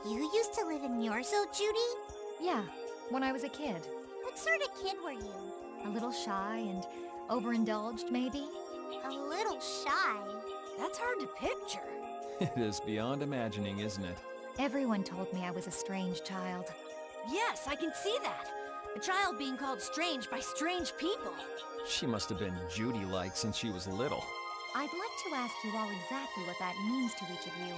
You used to live in your zoo, Judy? Yeah, when I was a kid. What sort of kid were you? A little shy and overindulged, maybe? A little shy. That's hard to picture. It is beyond imagining, isn't it? Everyone told me I was a strange child. Yes, I can see that. A child being called strange by strange people. She must have been Judy-like since she was little. I'd like to ask you all exactly what that means to each of you.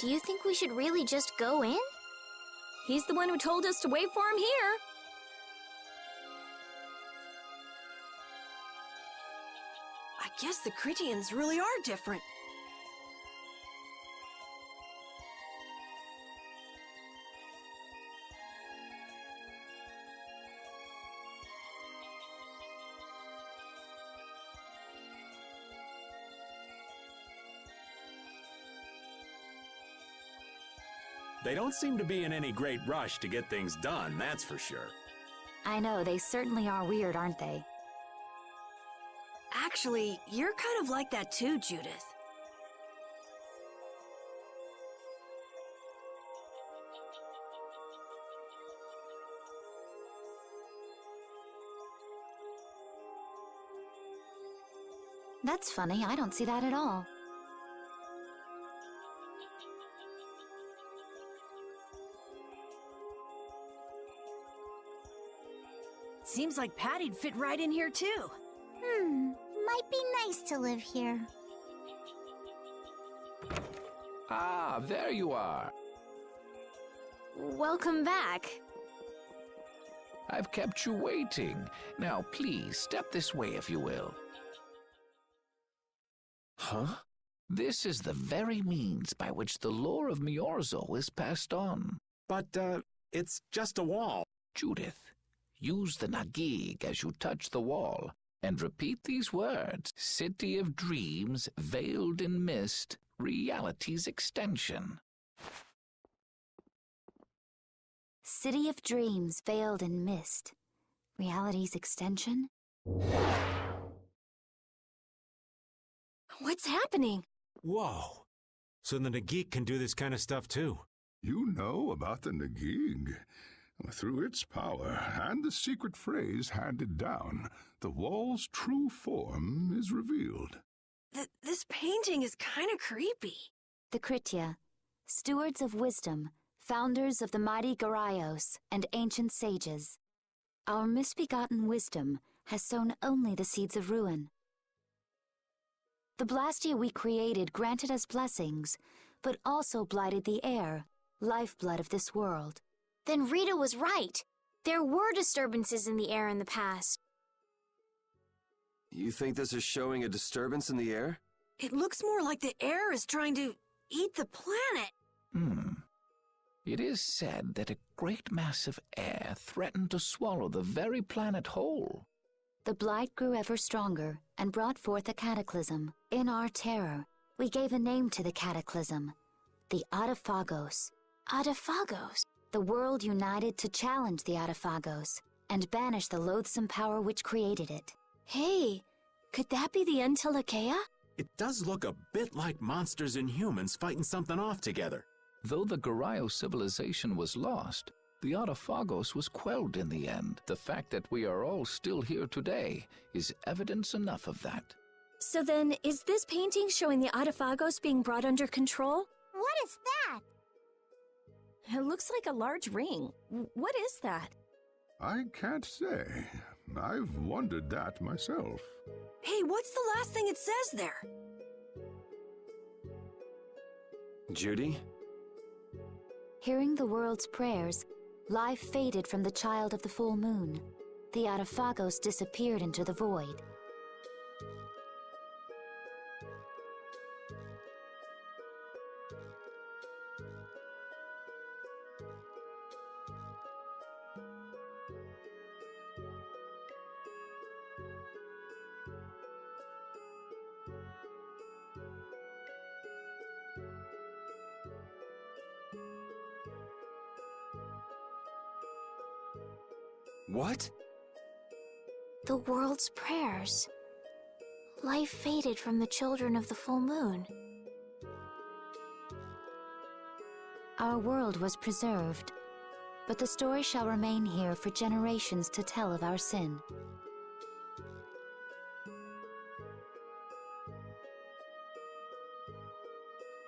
Do you think we should really just go in? He's the one who told us to wait for him here. I guess the Critians really are different. They don't seem to be in any great rush to get things done, that's for sure. I know, they certainly are weird, aren't they? Actually, you're kind of like that too, Judith. That's funny, I don't see that at all. Seems like Patty'd fit right in here too. Might be nice to live here. Ah, there you are. Welcome back. I've kept you waiting. Now, please, step this way if you will. Huh? This is the very means by which the lore of Miorzo is passed on. But, it's just a wall. Judith, use the Nagig as you touch the wall, and repeat these words. City of dreams, veiled in mist, reality's extension. City of dreams veiled in mist. Reality's extension? What's happening? Whoa. So the Nagik can do this kind of stuff too. You know about the Nagig. Through its power and the secret phrase handed down, the wall's true form is revealed. This painting is kind of creepy. The Kritya, stewards of wisdom, founders of the mighty Garaios and ancient sages. Our misbegotten wisdom has sown only the seeds of ruin. The Blastia we created granted us blessings, but also blighted the air, lifeblood of this world. Then Rita was right. There were disturbances in the air in the past. You think this is showing a disturbance in the air? It looks more like the air is trying to eat the planet. It is said that a great mass of air threatened to swallow the very planet whole. The blight grew ever stronger and brought forth a cataclysm. In our terror, we gave a name to the cataclysm, the Adaphagos. Adaphagos? The world united to challenge the Adaphagos and banish the loathsome power which created it. Hey, could that be the Entelekea? It does look a bit like monsters and humans fighting something off together. Though the Garayo civilization was lost, the Adaphagos was quelled in the end. The fact that we are all still here today is evidence enough of that. So then, is this painting showing the Adaphagos being brought under control? What is that? It looks like a large ring. What is that? I can't say. I've wondered that myself. Hey, what's the last thing it says there? Judy? Hearing the world's prayers, life faded from the child of the full moon. The Adaphagos disappeared into the void. What? The world's prayers. Life faded from the children of the full moon. Our world was preserved, but the story shall remain here for generations to tell of our sin.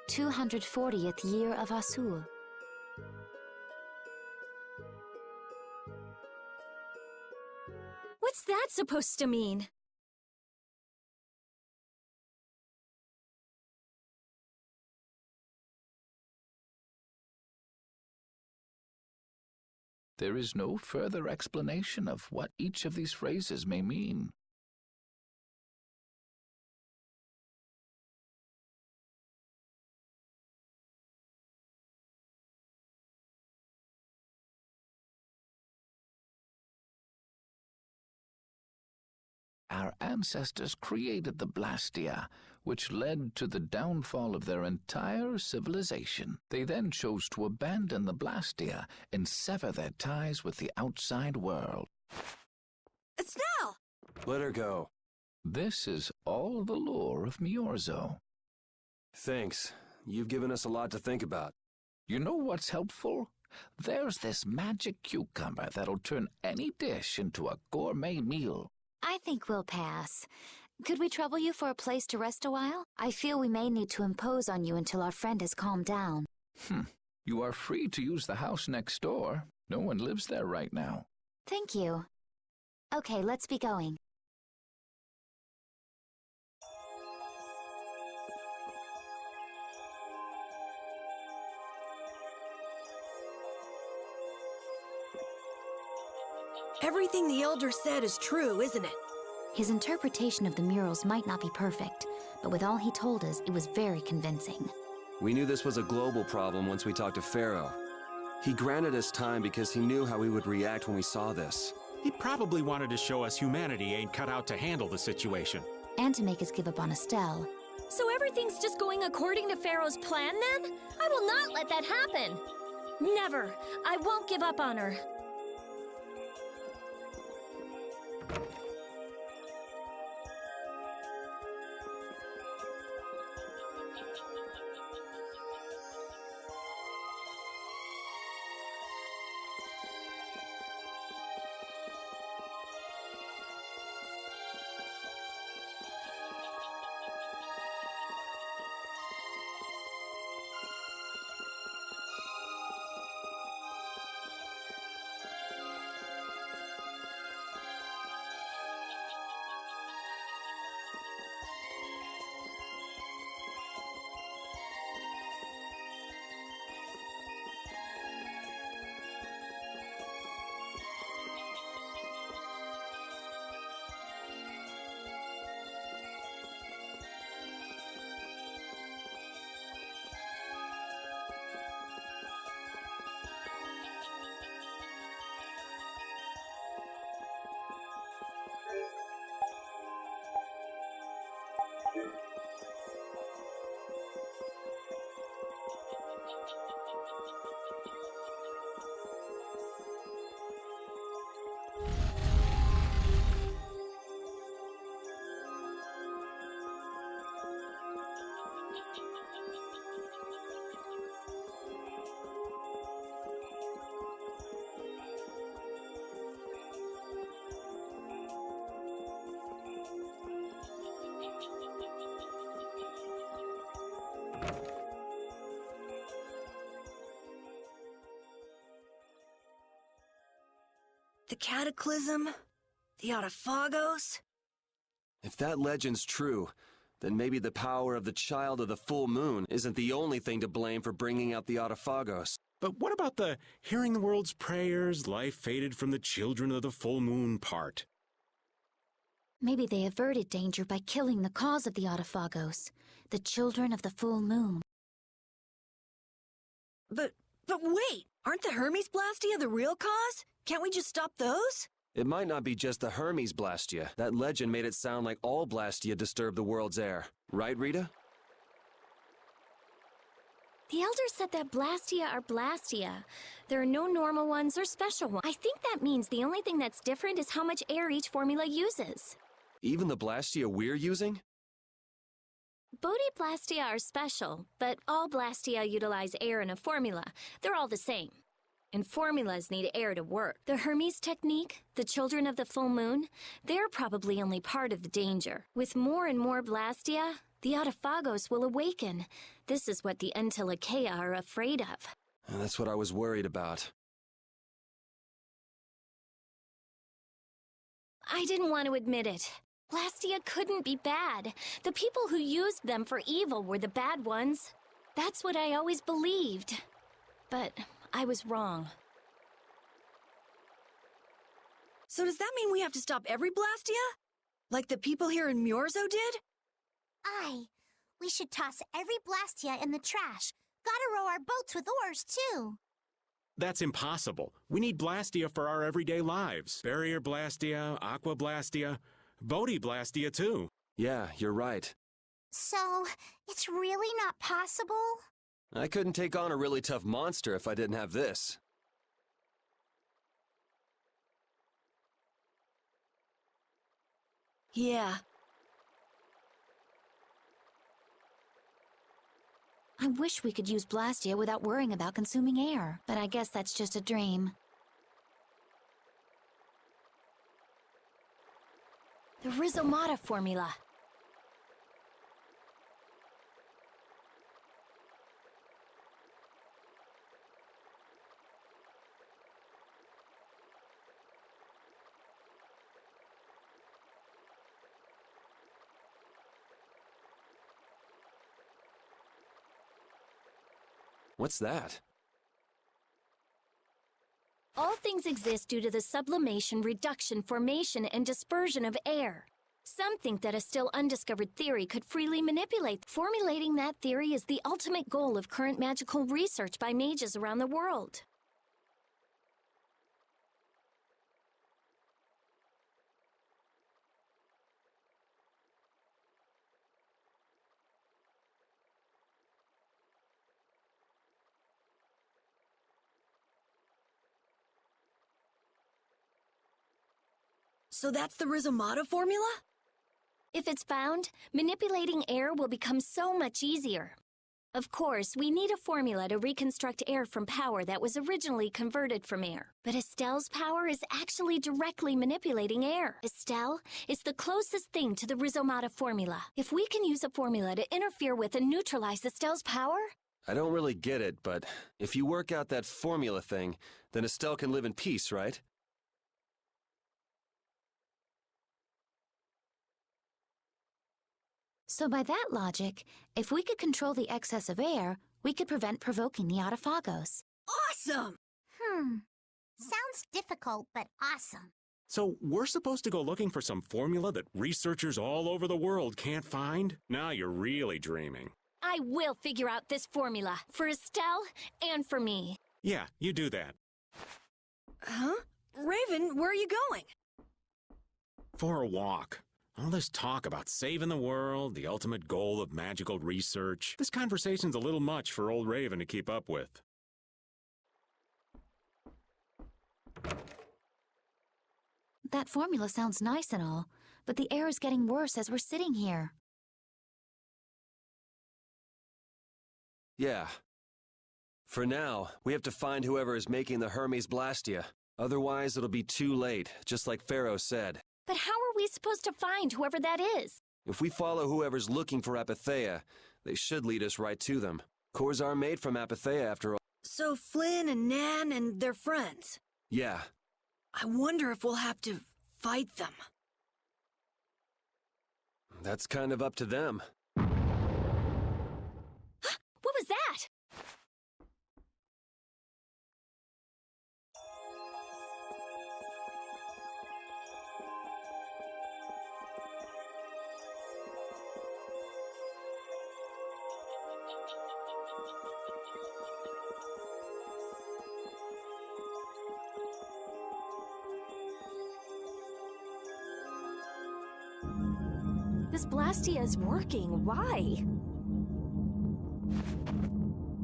"240th year of Asul. What's that supposed to mean? There is no further explanation of what each of these phrases may mean. Our ancestors created the Blastia, which led to the downfall of their entire civilization. They then chose to abandon the Blastia and sever their ties with the outside world. Estelle! Let her go. This is all the lore of Miorzo. Thanks. You've given us a lot to think about. You know what's helpful? There's this magic cucumber that'll turn any dish into a gourmet meal. I think we'll pass. Could we trouble you for a place to rest a while? I feel we may need to impose on you until our friend has calmed down. You are free to use the house next door. No one lives there right now. Thank you. Okay, let's be going. Everything the Elder said is true, isn't it? His interpretation of the murals might not be perfect, but with all he told us, it was very convincing. We knew this was a global problem once we talked to Pharaoh. He granted us time because he knew how we would react when we saw this. He probably wanted to show us humanity ain't cut out to handle the situation. And to make us give up on Estelle. So everything's just going according to Pharaoh's plan then? I will not let that happen! Never! I won't give up on her. The Cataclysm? The Autophagos? If that legend's true, then maybe the power of the child of the full moon isn't the only thing to blame for bringing out the Autophagos. But what about the hearing the world's prayers, life faded from the children of the full moon part? Maybe they averted danger by killing the cause of the Autophagos, the children of the full moon. But wait! Aren't the Hermes Blastia the real cause? Can't we just stop those? It might not be just the Hermes Blastia. That legend made it sound like all Blastia disturb the world's air. Right, Rita? The Elder said that Blastia are Blastia. There are no normal ones or special ones. I think that means the only thing that's different is how much air each formula uses. Even the Blastia we're using? Blastia are special, but all Blastia utilize air in a formula. They're all the same. And formulas need air to work. The Hermes technique, the children of the full moon, they're probably only part of the danger. With more and more Blastia, the Autophagos will awaken. This is what the Entelekea are afraid of. That's what I was worried about. I didn't want to admit it. Blastia couldn't be bad. The people who used them for evil were the bad ones. That's what I always believed. But I was wrong. So does that mean we have to stop every Blastia? Like the people here in Myorzo did? Aye. We should toss every Blastia in the trash. Gotta row our boats with oars, too. That's impossible. We need Blastia for our everyday lives. Barrier Blastia, Aqua Blastia, Bodhi Blastia, too. Yeah, you're right. So, it's really not possible? I couldn't take on a really tough monster if I didn't have this. Yeah. I wish we could use Blastia without worrying about consuming air, but I guess that's just a dream. The Rhizomata formula. What's that? All things exist due to the sublimation, reduction, formation, and dispersion of air. Some think that a still undiscovered theory could freely manipulate. Formulating that theory is the ultimate goal of current magical research by mages around the world. So that's the Rhizomata formula? If it's found, manipulating air will become so much easier. Of course, we need a formula to reconstruct air from power that was originally converted from air. But Estelle's power is actually directly manipulating air. Estelle is the closest thing to the Rhizomata formula. If we can use a formula to interfere with and neutralize Estelle's power... I don't really get it, but if you work out that formula thing, then Estelle can live in peace, right? So by that logic, if we could control the excess of air, we could prevent provoking the Autophagos. Awesome! Sounds difficult, but awesome. So we're supposed to go looking for some formula that researchers all over the world can't find? Now you're really dreaming. I will figure out this formula for Estelle and for me. Yeah, you do that. Huh? Raven, where are you going? For a walk. All this talk about saving the world, the ultimate goal of magical research. This conversation's a little much for old Raven to keep up with. That formula sounds nice and all, but the air is getting worse as we're sitting here. Yeah. For now, we have to find whoever is making the Hermes Blastia. Otherwise, it'll be too late, just like Pharaoh said. But how are we supposed to find whoever that is? If we follow whoever's looking for Apatheia, they should lead us right to them. Cores are made from Apatheia after all. So Flynn and Nan and their friends. Yeah. I wonder if we'll have to fight them. That's kind of up to them. What was that? This Blastia is working. Why?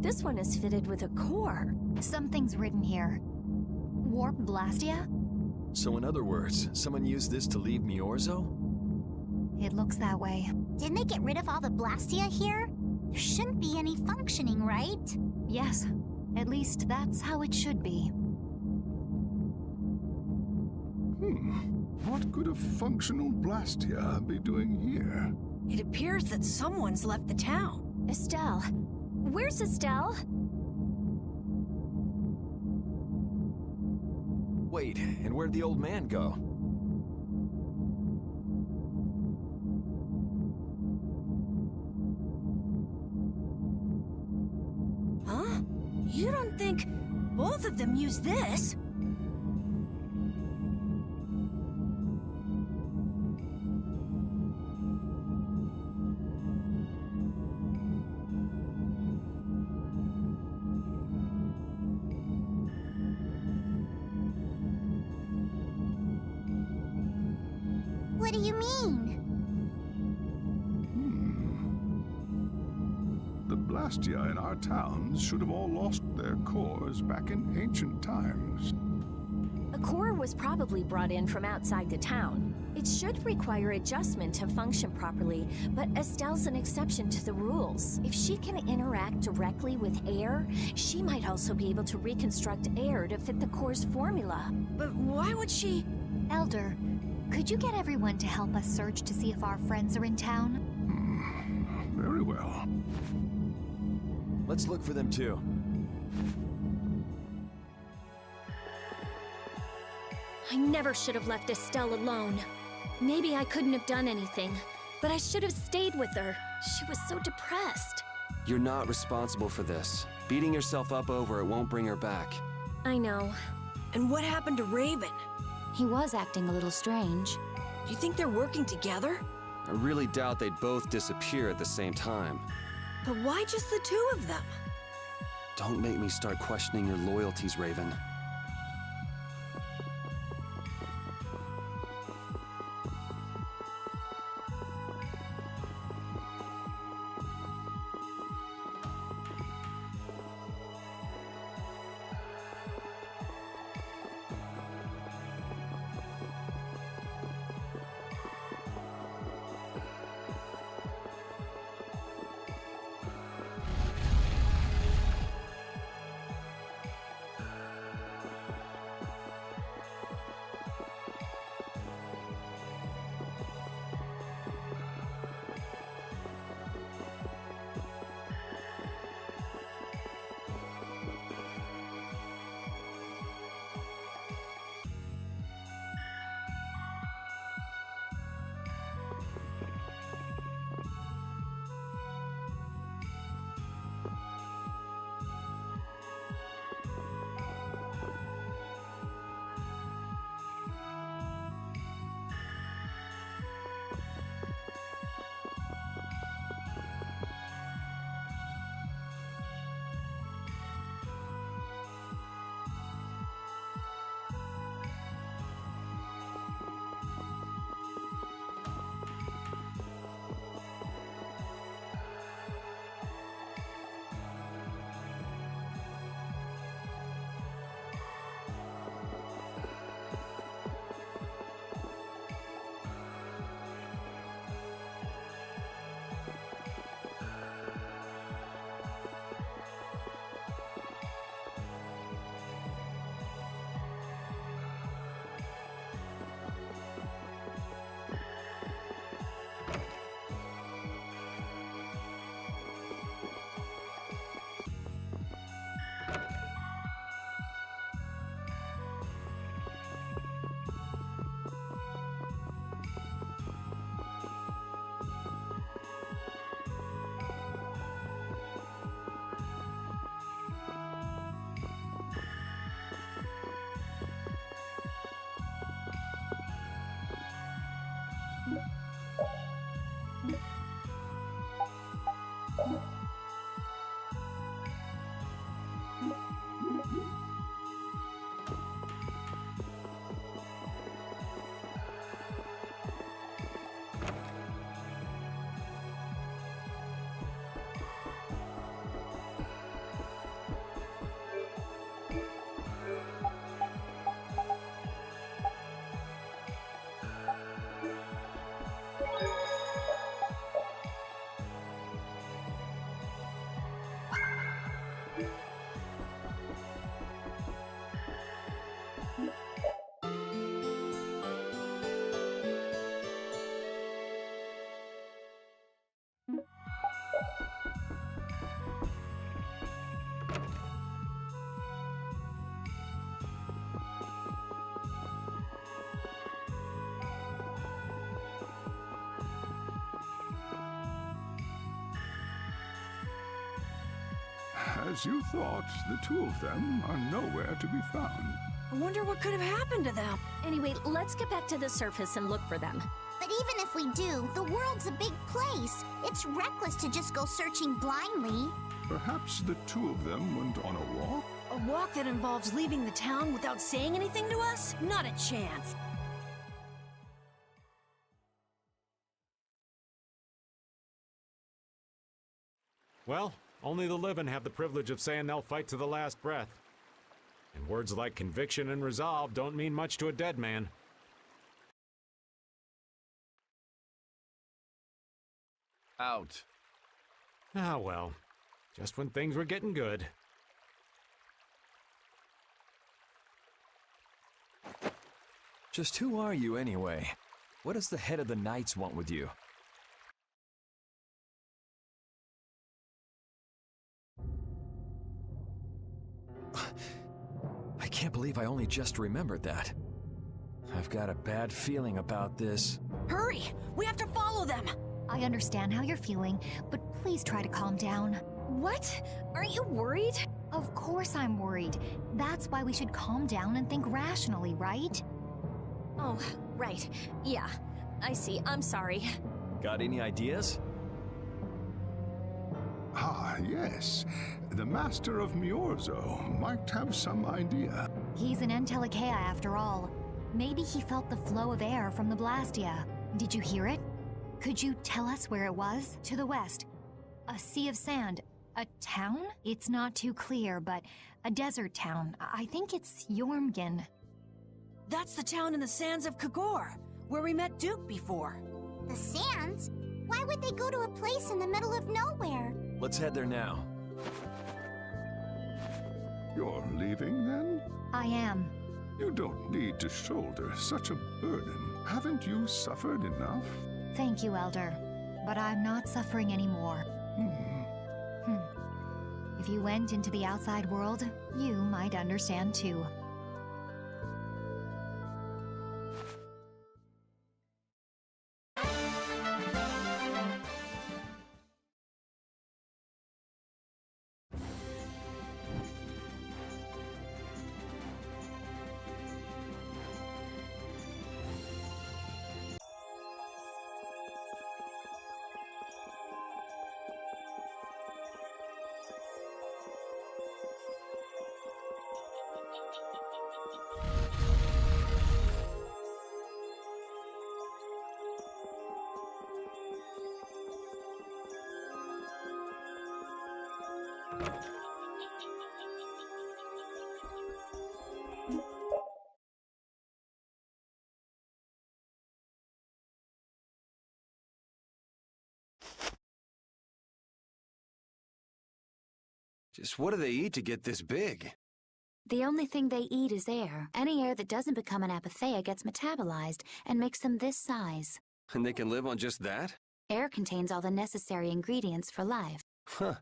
This one is fitted with a core. Something's written here. Warp Blastia? So in other words, someone used this to leave Miorzo? It looks that way. Didn't they get rid of all the Blastia here? There shouldn't be any functioning, right? Yes. At least that's how it should be. What could a functional Blastia be doing here? It appears that someone's left the town. Estelle. Where's Estelle? Wait, and where'd the old man go? Huh? You don't think both of them use this? What do you mean? The Blastia in our towns should have all lost their cores back in ancient times. A core was probably brought in from outside the town. It should require adjustment to function properly, but Estelle's an exception to the rules. If she can interact directly with air, she might also be able to reconstruct air to fit the core's formula. But why would she... Elder, could you get everyone to help us search to see if our friends are in town? Very well. Let's look for them too. I never should have left Estelle alone. Maybe I couldn't have done anything, but I should have stayed with her. She was so depressed. You're not responsible for this. Beating yourself up over it won't bring her back. I know. And what happened to Raven? He was acting a little strange. Do you think they're working together? I really doubt they'd both disappear at the same time. But why just the two of them? Don't make me start questioning your loyalties, Raven. As you thought, the two of them are nowhere to be found. I wonder what could have happened to them. Anyway, let's get back to the surface and look for them. But even if we do, the world's a big place. It's reckless to just go searching blindly. Perhaps the two of them went on a walk? A walk that involves leaving the town without saying anything to us? Not a chance. Well, only the living have the privilege of saying they'll fight to the last breath. And words like conviction and resolve don't mean much to a dead man. Out. Ah, well. Just when things were getting good. Just who are you anyway? What does the head of the Knights want with you? I can't believe I only just remembered that. I've got a bad feeling about this. Hurry! We have to follow them! I understand how you're feeling, but please try to calm down. What? Aren't you worried? Of course I'm worried. That's why we should calm down and think rationally, right? Oh, right. Yeah, I see. I'm sorry. Got any ideas? Ah, yes. The Master of Miorzo might have some idea. He's an Entelekea after all. Maybe he felt the flow of air from the Blastia. Did you hear it? Could you tell us where it was? To the west. A sea of sand. A town? It's not too clear, but a desert town. I think it's Jormgen. That's the town in the sands of Kagor, where we met Duke before. The sands? Why would they go to a place in the middle of nowhere? Let's head there now. You're leaving, then? I am. You don't need to shoulder such a burden. Haven't you suffered enough? Thank you, Elder. But I'm not suffering anymore. If you went into the outside world, you might understand too. Just what do they eat to get this big? The only thing they eat is air. Any air that doesn't become an apatheia gets metabolized and makes them this size. And they can live on just that? Air contains all the necessary ingredients for life. Huh.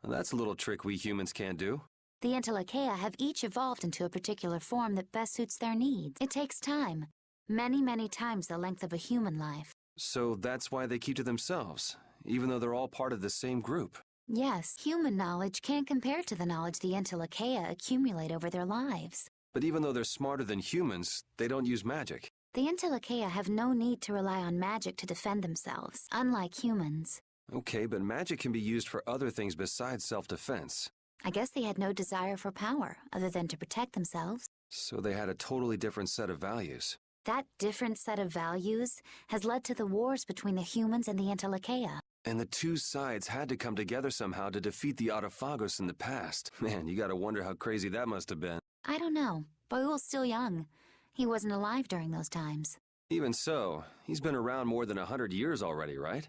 Well, that's a little trick we humans can't do. The Entelekea have each evolved into a particular form that best suits their needs. It takes time. Many, many times the length of a human life. So that's why they keep to themselves, even though they're all part of the same group. Yes, human knowledge can't compare to the knowledge the Entelekea accumulate over their lives. But even though they're smarter than humans, they don't use magic. The Entelekea have no need to rely on magic to defend themselves, unlike humans. Okay, but magic can be used for other things besides self-defense. I guess they had no desire for power, other than to protect themselves. So they had a totally different set of values. That different set of values has led to the wars between the humans and the Entelekea. And the two sides had to come together somehow to defeat the Autophagos in the past. Man, you gotta wonder how crazy that must have been. I don't know. Boyul's still young. He wasn't alive during those times. Even so, he's been around more than 100 years already, right?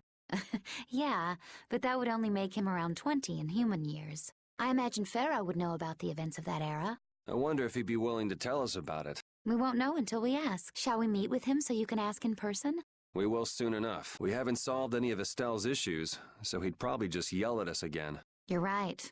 Yeah, but that would only make him around 20 in human years. I imagine Pharaoh would know about the events of that era. I wonder if he'd be willing to tell us about it. We won't know until we ask. Shall we meet with him so you can ask in person? We will soon enough. We haven't solved any of Estelle's issues, so he'd probably just yell at us again. You're right.